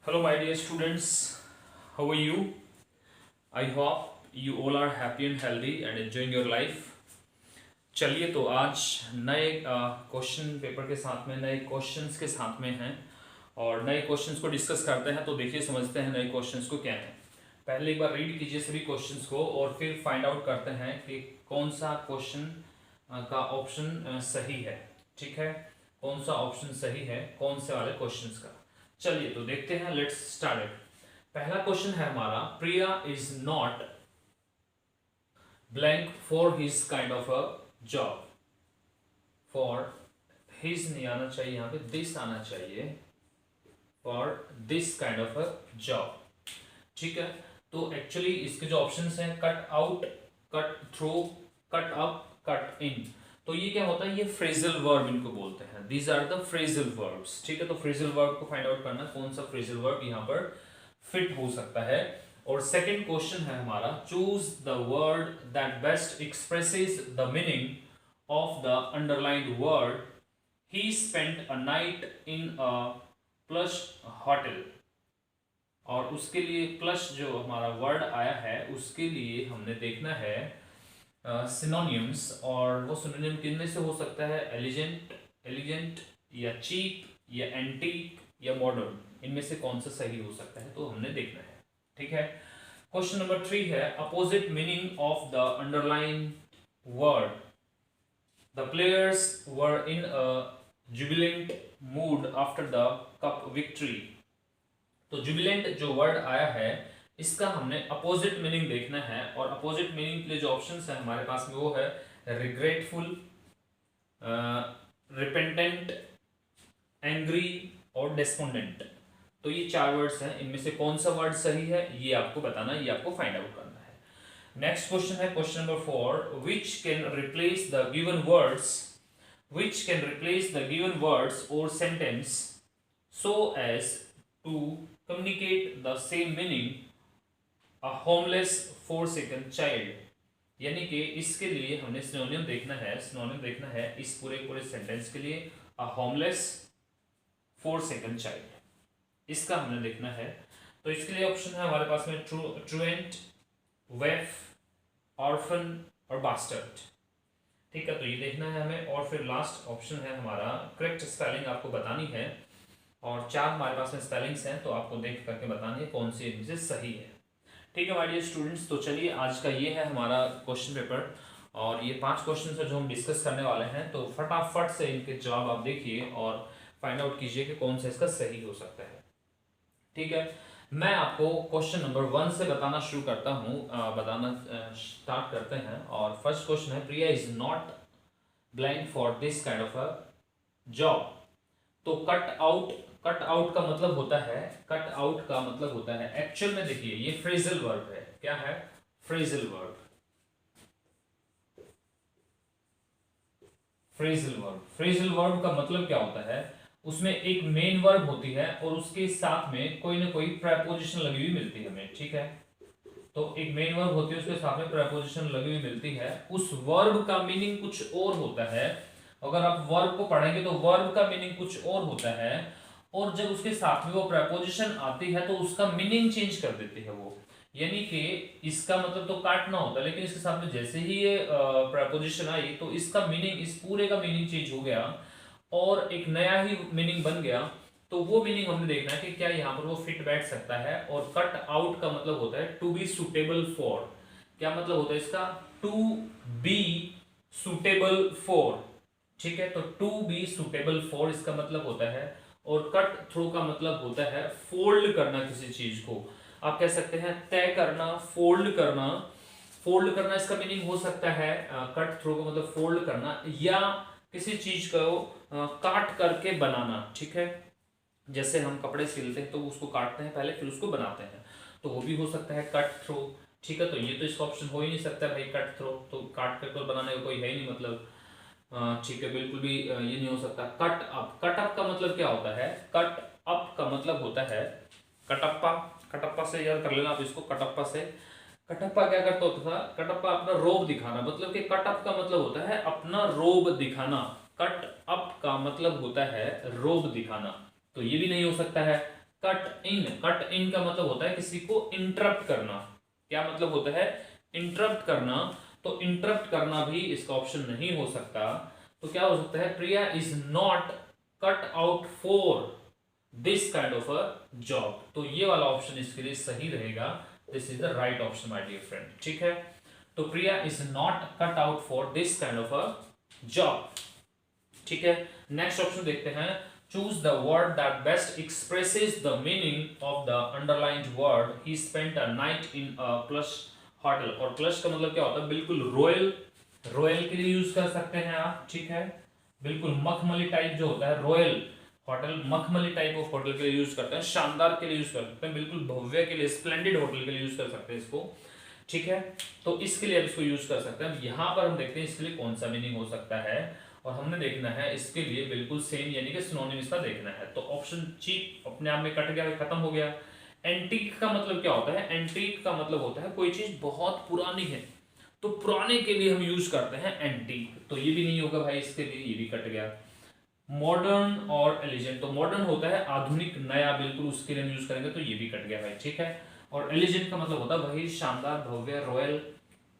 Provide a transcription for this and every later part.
Hello, my dear students. How are you? I hope you all are happy and healthy and enjoying your life. चलिए तो आज नए question paper के साथ में नए क्वेश्चंस के साथ में हैं और नए क्वेश्चंस को डिस्कस करते हैं। तो देखिए समझते हैं नए क्वेश्चंस को क्या है। पहले एक बार रीड कीजिए सभी क्वेश्चंस को और फिर फाइंड आउट करते हैं कि कौन सा क्वेश्चन का ऑप्शन सही है। ठीक है, कौन सा ऑप्शन सही है कौन से वाले क्वेश्चंस का। चलिए तो देखते हैं, लेट्स स्टार्ट इट। पहला क्वेश्चन है हमारा, Priya is not blank for his kind of a job. For his नहीं आना चाहिए, यहाँ पे दिस आना चाहिए, for this kind of a job. ठीक है, तो एक्चुअली इसके जो ऑप्शंस हैं, cut out, cut through, cut up, cut in, तो ये क्या होता है, ये फ्रेजल वर्ब इनको बोलते हैं। These are the phrasal verbs. ठीक है, तो फ्रेजल वर्ब को फाइंड आउट करना कौन सा फ्रेजल वर्ब यहाँ पर फिट हो सकता है। और सेकंड क्वेश्चन है हमारा, choose the word that best expresses the meaning of the underlined word he spent a night in a plush hotel. और उसके लिए प्लस जो हमारा वर्ड आया है उसके लिए हमने देखना है सिनोनिम्स, और वो सिनोनिम किन में से हो सकता है, एलिजेंट, एलिगेंट या चीप या एंटीक या मॉडर्न, इनमें से कौन सा सही हो सकता है, तो हमने देखना है। ठीक है, क्वेश्चन नंबर 3 है, opposite meaning of the underline word. The players were in a Jubilant mood after the cup victory. तो जुबिलेंट जो वर्ड आया है इसका हमने अपोजिट मीनिंग देखना है, और अपोजिट मीनिंग के लिए जो ऑप्शंस है हमारे पास में वो है रिग्रेटफुल, रिपेंटेंट, एंग्री और डेस्पोंडेंट। तो ये 4 वर्ड्स हैं, इनमें से कौन सा वर्ड सही है ये आपको बताना है, ये आपको फाइंड आउट करना है। नेक्स्ट क्वेश्चन है question number 4, which can replace the given words, which can replace the given words or sentence so as to communicate the same meaning, a homeless forsaken child। यानी कि इसके लिए हमने synonym देखना है, सिनोनिम देखना है इस पूरे पूरे सेंटेंस के लिए, a homeless forsaken child, इसका हमने देखना है। तो इसके लिए ऑप्शन है हमारे पास में truant, waif, orphan और bastard। ठीक है, तो ये देखना है हमें। और फिर लास्ट ऑप्शन है हमारा, करेक्ट स्पेलिंग आपको बतानी है, और 4 हमारे पास में स्पेलिंग्स हैं तो आपको देख करके बतानी है कौन सी इनमें से सही है। ठीक है माय डियर स्टूडेंट्स, तो चलिए आज का ये है हमारा क्वेश्चन पेपर, और ये 5 क्वेश्चन है जो हम डिस्कस करने वाले हैं। तो फटाफट से इनके जवाब आप देखिए और फाइंड आउट कीजिए कि कौन सा इसका सही हो सकता है। ठीक है, मैं आपको क्वेश्चन नंबर 1 से बताना शुरू करता हूँ, बताना स्टार्ट करते हैं। और फर्स्ट क्वेश्चन है, Priya is not blank for this kind of a job. तो कट आउट, कट आउट का मतलब होता है, कट आउट का मतलब होता है एक्चुअल में, देखिए ये फ्रेजल वर्ब है। क्या है, phrasal verb, phrasal verb. Phrasal verb का मतलब क्या होता है, उसमें एक मेन वर्ब होती है और उसके साथ में कोई ना कोई प्रेपोजिशन लगी हुई मिलती है हमें। ठीक है, तो एक मेन वर्ब होती है, उसके साथ में प्रेपोजिशन लगी हुई मिलती है, उस वर्ब का मीनिंग कुछ और होता है। अगर आप वर्ब को पढ़ेंगे तो वर्ब का मीनिंग कुछ और होता है, और जब उसके साथ में वो प्रेपोजिशन आती है तो उसका मीनिंग चेंज कर देती है वो। यानी कि इसका मतलब तो काटना होता है, लेकिन इसके साथ में जैसे ही ये प्रेपोजिशन आई तो इसका मीनिंग, इस पूरे का मीनिंग चेंज हो गया और एक नया ही मीनिंग बन गया। तो वो मीनिंग हमने देखना है कि क्या यहाँ पर वो फिट बैठ सकता है। और कट आउट का मतलब होता है टू बी सुटेबल फॉर। क्या मतलब होता है इसका, टू बी सुटेबल फॉर। ठीक है, तो टू बी सुटेबल फॉर इसका मतलब होता है। और कट थ्रू का मतलब होता है फोल्ड करना किसी चीज को। आप कह सकते हैं तय करना, फोल्ड करना। फोल्ड करना इसका मीनिंग हो सकता है, कट थ्रू का मतलब फोल्ड करना, या किसी चीज को काट करके बनाना। ठीक है, जैसे हम कपड़े सिलते हैं तो उसको काटते हैं पहले फिर उसको बनाते हैं, तो वो भी हो सकता है कट थ्रू। ठीक है, तो ये तो इसका ऑप्शन हो ही नहीं सकता भाई, कट थ्रू तो काट कर तो बनाने का कोई है ही नहीं मतलब। ठीक है, बिल्कुल भी ये नहीं हो सकता। कट अप, कट अप का मतलब क्या होता है, कट अप का मतलब होता है कटप्पा। कटप्पा से याद कर लेना आप इसको, कटप्पा से। कटप्पा क्या करता होता था, कटप्पा अपना रोब दिखाना, मतलब कि कट अप का मतलब होता है अपना रोब दिखाना। कट अप का मतलब होता है रोब दिखाना, तो ये भी नहीं हो सकता है। कट इन का मतलब होता है किसी को इंटरप्ट करना। क्या मतलब होता है? इंटरप्ट करना। तो इंटरप्ट करना भी इसका ऑप्शन नहीं हो सकता। तो क्या हो सकता है? Priya is not cut out for this kind of a job. तो ये वाला ऑप्शन इसके लिए सही रहेगा। This is the right option my dear friend. ठीक है, तो Priya is not cut out for this kind of a job. ठीक है, नेक्स्ट ऑप्शन देखते हैं। Choose the word that best expresses the meaning of the underlined word he spent a night in a plus hotel. और plus का मतलब क्या होता है? बिल्कुल रॉयल, रॉयल के लिए यूज कर सकते हैं आप। ठीक है, बिल्कुल मखमली टाइप जो होता है रॉयल होटल, मखमली टाइप ऑफ होटल के लिए यूज करते हैं, शानदार के लिए यूज कर सकते हैं, बिल्कुल भव्य के लिए, स्प्लेंडेड होटल के लिए यूज कर सकते हैं इसको। ठीक है, तो इसके लिए अब इसको यूज कर सकते हैं। यहाँ पर हम देखते हैं इसके लिए कौन सा मीनिंग हो सकता है, और हमने देखना है इसके लिए बिल्कुल सेम यानी कि सिनोनिम इसका देखना है। तो ऑप्शन चीप अपने आप में कट गया, खत्म हो गया। एंटीक का मतलब क्या होता है? एंटीक का मतलब होता है कोई चीज बहुत पुरानी है, तो पुराने के लिए हम यूज करते हैं एंटीक। तो ये भी नहीं होगा भाई, इसके लिए ये भी कट गया। मॉडर्न और एलिजेंट, तो मॉडर्न होता है आधुनिक, नया, बिल्कुल उसके लिए हम यूज करेंगे, तो ये भी कट गया भाई। ठीक है, और एलिजेंट का मतलब होता है वही शानदार, भव्य, रॉयल,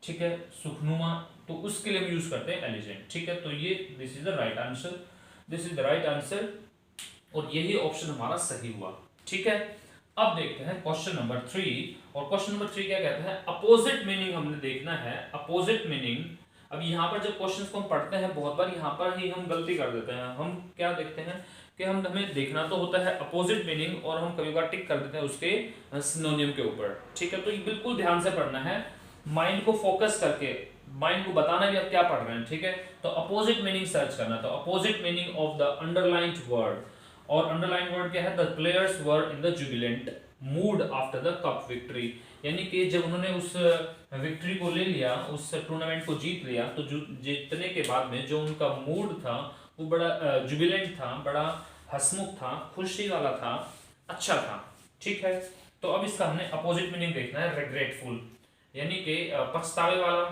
ठीक है, सुखनुमा, तो उसके लिए हम यूज करते हैं एलिजेंट। ठीक है, तो ये this is the right answer, this is the right answer, और यही ऑप्शन हमारा सही हुआ। ठीक है, अब देखते हैं क्वेश्चन नंबर 3। और क्वेश्चन नंबर 3 क्या कहता है? अपोजिट मीनिंग हमने देखना है, अपोजिट मीनिंग। अब यहाँ पर जब क्वेश्चंस को हम पढ़ते हैं बहुत बार यहाँ पर ही हम गलती कर देते हैं। हम क्या देखते हैं कि हमें देखना तो होता है अपोजिट मीनिंग, और हम कभी बार टिक कर देते हैं उसके सिनोनिम के ऊपर। ठीक है, तो ये बिल्कुल ध्यान से पढ़ना है, माइंड को फोकस करके, माइंड को बताना भी आप क्या पढ़ रहे हैं। ठीक है, तो अपोजिट मीनिंग सर्च करना। तो opposite meaning of the underlined word, और अंडरलाइन वर्ड क्या है? The players were in the Jubilant mood after the cup victory. यानी कि जब उन्होंने उस विक्ट्री को ले लिया, उस टूर्नामेंट को जीत लिया, तो जीतने के बाद में जो उनका मूड था वो बड़ा जुबिलेंट था, बड़ा हंसमुख था, खुशी वाला था, अच्छा था। ठीक है, तो अब इसका हमने अपोजिट मीनिंग देखना है, रिग्रेटफुल, यानी कि पछतावे वाला,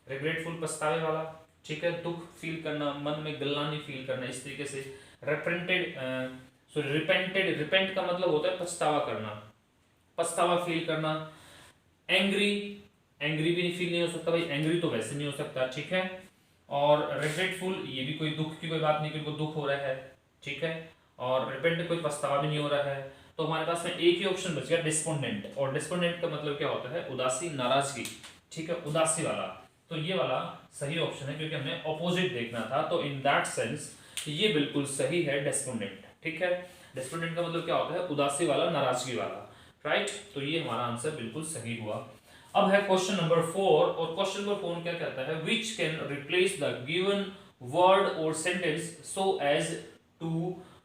रिग्रेटफुल पछतावे वाला। ठीक है, दुख फील करना, मन में गिलानी फील करना, इस तरीके से। रिपेंटेड, सॉरी रिपेंटेड, रिपेंट का मतलब होता है पछतावा करना, पछतावा फील करना। एंग्री, एंग्री भी फील नहीं हो सकता भाई, एंग्री तो वैसे नहीं हो सकता। ठीक है, और रिग्रेटफुल, ये भी कोई दुख की कोई बात नहीं, क्योंकि दुख हो रहा है। ठीक है, और रिपेंट कोई पछतावा भी नहीं हो रहा है। तो हमारे पास में एक ही ऑप्शन बच गया, डिस्पोंडेंट। और डिस्पोंडेंट का मतलब क्या होता है? उदासी, नाराजगी। ठीक है, उदासी वाला। तो ये वाला सही ऑप्शन है, क्योंकि हमने ऑपोजिट देखना था। तो इन दैट सेंस ये बिल्कुल सही है, डिस्पोंडेंट। ठीक है, डिस्पोंडेंट का मतलब क्या होता है? उदासी वाला, नाराजगी वाला। राइट, तो ये हमारा आंसर बिल्कुल सही हुआ। अब है क्वेश्चन नंबर 4, और क्वेश्चन नंबर 4 क्या कहता है? Which can replace the given word और sentence so as to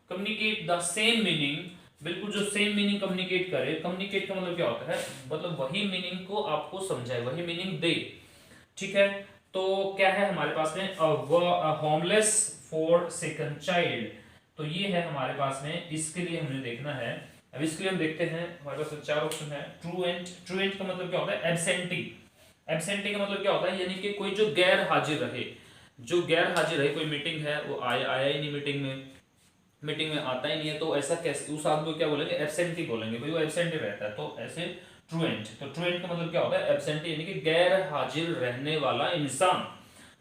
communicate the same meaning. बिल्कुल जो सेम मीनिंग कम्युनिकेट करे। कम्युनिकेट का मतलब क्या होता है? मतलब वही मीनिंग को आपको समझाए, वही मीनिंग दे। ठीक है, तो क्या है हमारे पास में? Homeless for second child. तो ये है हमारे पास में, इसके लिए हमने देखना है। अब इसके लिए हम देखते हैं, हमारे पास 4 ऑप्शन है। ट्रूएंट, ट्रूएंट का मतलब क्या होता है? एब्सेंटी। एब्सेंटी का मतलब क्या होता है? यानी कि कोई जो गैर हाजिर रहे, जो गैर हाजिर रहे, कोई मीटिंग है वो आया ही नहीं मीटिंग में, मीटिंग में आता ही नहीं है, तो ऐसा कैसे उस आदमी को क्या बोलेंगे? एब्सेंटी बोलेंगे भाई, वो एब्सेंट रहता है, तो ऐसे ट्रूएंट। तो ट्रूएंट का मतलब क्या होता है? एब्सेंटी, यानी कि गैर हाजिर रहने वाला इंसान,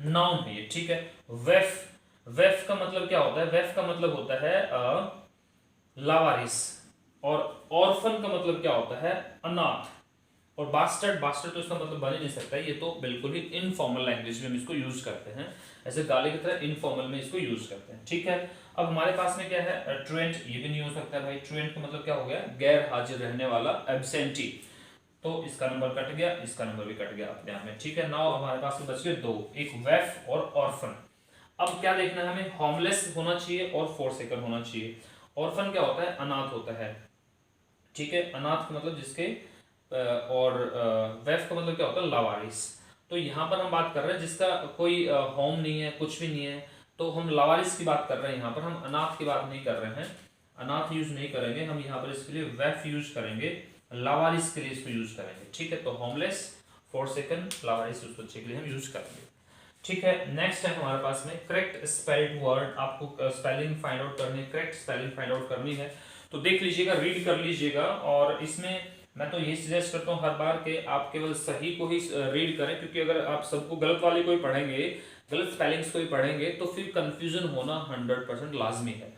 नाउन है ये। ठीक है, वेफ, वेफ का मतलब क्या होता है? वेफ का मतलब होता है लावारिस। और ऑर्फन का मतलब क्या होता है? अनाथ। और बास्टर्ड, बास्टर्ड तो इसका मतलब बन ही नहीं सकता, ये तो बिल्कुल ही इनफॉर्मल लैंग्वेज में हम इसको यूज करते हैं, ऐसे गाली की तरह इनफॉर्मल में इसको यूज करते हैं। ठीक है, अब हमारे पास में क्या है? ट्रूएंट, ये भी नहीं हो सकता भाई। ट्रूएंट का मतलब क्या हो गया? गैर हाजिर रहने वाला, एब्सेंटी। तो इसका नंबर कट गया, इसका नंबर भी कट गया अपने आप में। ठीक है, नाउ हमारे पास में बच गए 2, एक वेफ और ऑर्फन। अब क्या देखना है हमें? होमलेस होना चाहिए और फोरसेकन होना चाहिए। ऑर्फन क्या होता है? अनाथ होता है। ठीक है, अनाथ का मतलब जिसके, और वेफ का मतलब क्या होता है? लावारिस। तो यहाँ पर हम बात कर रहे हैं जिसका कोई होम नहीं है, कुछ भी नहीं है, तो हम लावारिस की बात कर रहे हैं। यहाँ पर हम अनाथ की बात नहीं कर रहे हैं, अनाथ यूज नहीं करेंगे हम यहाँ पर, इसके लिए वेफ यूज करेंगे, लावारिस के लिए इसको यूज करेंगे। ठीक है, तो होमलेस, फोरसेकन, लावारिस उस बच्चे के लिए हम यूज करेंगे। ठीक है, नेक्स्ट है हमारे पास में करेक्ट स्पेल्ड वर्ड। आपको स्पेलिंग फाइंड आउट करनी है, करेक्ट स्पेलिंग फाइंड आउट करनी है। तो देख लीजिएगा, रीड कर लीजिएगा, और इसमें मैं तो यही सजेस्ट करता हूँ हर बार कि आप केवल सही को ही रीड करें, क्योंकि अगर आप सबको गलत वाली को ही पढ़ेंगे, गलत स्पेलिंग्स को ही पढ़ेंगे, तो फिर कंफ्यूजन होना 100% लाजमी है।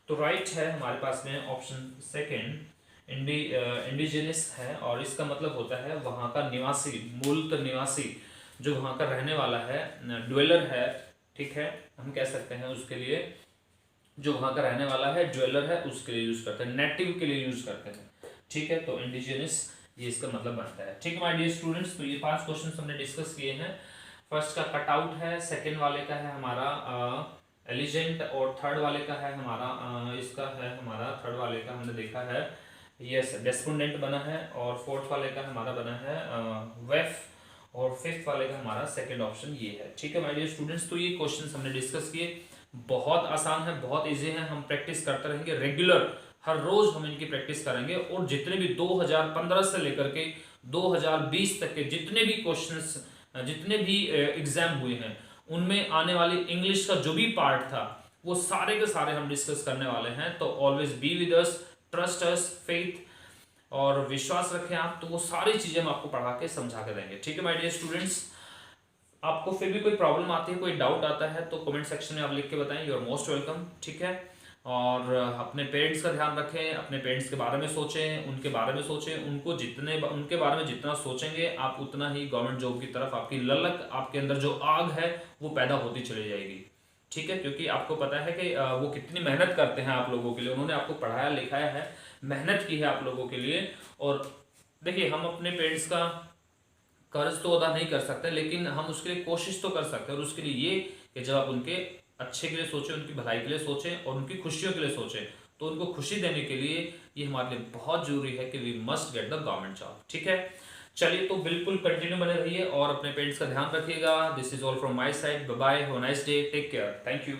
तो राइट है हमारे पास में ऑप्शन सेकेंड, इंडिजिनस है, और इसका मतलब होता है वहाँ का निवासी, मूलतः निवासी, जो वहाँ का रहने वाला है, ड्वेलर है, ठीक है, हम कह सकते हैं उसके लिए, जो वहाँ का रहने वाला है, ड्वेलर है, उसके लिए यूज करते हैं, नेटिव के लिए यूज करते हैं, ठीक है। तो इंडिजिनस ये इसका मतलब बनता है, ठीक है माय डियर स्टूडेंट्स। तो ये 5 क्वेश्चन हमने डिस्कस किए हैं। फर्स्ट का कटआउट है, सेकेंड वाले का है हमारा एलिजेंट, और थर्ड वाले का है हमारा इसका है हमारा थर्ड वाले का हमने देखा है यस डेस्पोंडेंट बना है, और फोर्थ वाले का हमारा बना है वेफ, और फिफ्थ वाले का हमारा सेकंड ऑप्शन ये है, ठीक है माय डियर स्टूडेंट्स। तो ये क्वेश्चंस हमने डिस्कस किए, बहुत आसान है, बहुत इजी है, हम प्रैक्टिस करते रहेंगे रेगुलर, हर रोज हम इनकी प्रैक्टिस करेंगे, और जितने भी 2015 से लेकर के 2020 तक के जितने भी क्वेश्चंस, जितने भी एग्जाम हुए हैं, उनमें आने वाली इंग्लिश का जो भी पार्ट था, वो सारे के सारे हम डिस्कस करने वाले हैं। तो always be with us, trust us, faith, और विश्वास रखें आप, तो वो सारी चीजें हम आपको पढ़ा के समझा के देंगे, ठीक है माय डियर स्टूडेंट्स। आपको फिर भी कोई प्रॉब्लम आती है, कोई डाउट आता है, तो कमेंट सेक्शन में आप लिख के बताएं, यू आर मोस्ट वेलकम, ठीक है। और अपने पेरेंट्स का ध्यान रखें, अपने पेरेंट्स के बारे में सोचें, उनके बारे में सोचें, उनके बारे में जितना सोचेंगे आप, उतना ही गवर्नमेंट जॉब की तरफ आपकी ललक, आपके अंदर जो आग है वो पैदा होती चली जाएगी, ठीक है। क्योंकि आपको पता है कि वो कितनी मेहनत करते हैं आप लोगों के लिए, उन्होंने आपको पढ़ाया लिखाया है, मेहनत की है आप लोगों के लिए। और देखिए, हम अपने पेरेंट्स का कर्ज तो अदा नहीं कर सकते, लेकिन हम उसके लिए कोशिश तो कर सकते हैं, और उसके लिए ये कि जब आप उनके अच्छे के लिए सोचें, उनकी भलाई के लिए सोचें, और उनकी खुशियों के लिए सोचें, तो उनको खुशी देने के लिए ये हमारे लिए बहुत जरूरी है कि we must get the government job, ठीक है। चलिए, तो बिल्कुल कंटिन्यू बने रहिए और अपने पेरेंट्स का ध्यान रखिएगा। This is all from my side, bye bye, have a nice day, take care, thank you.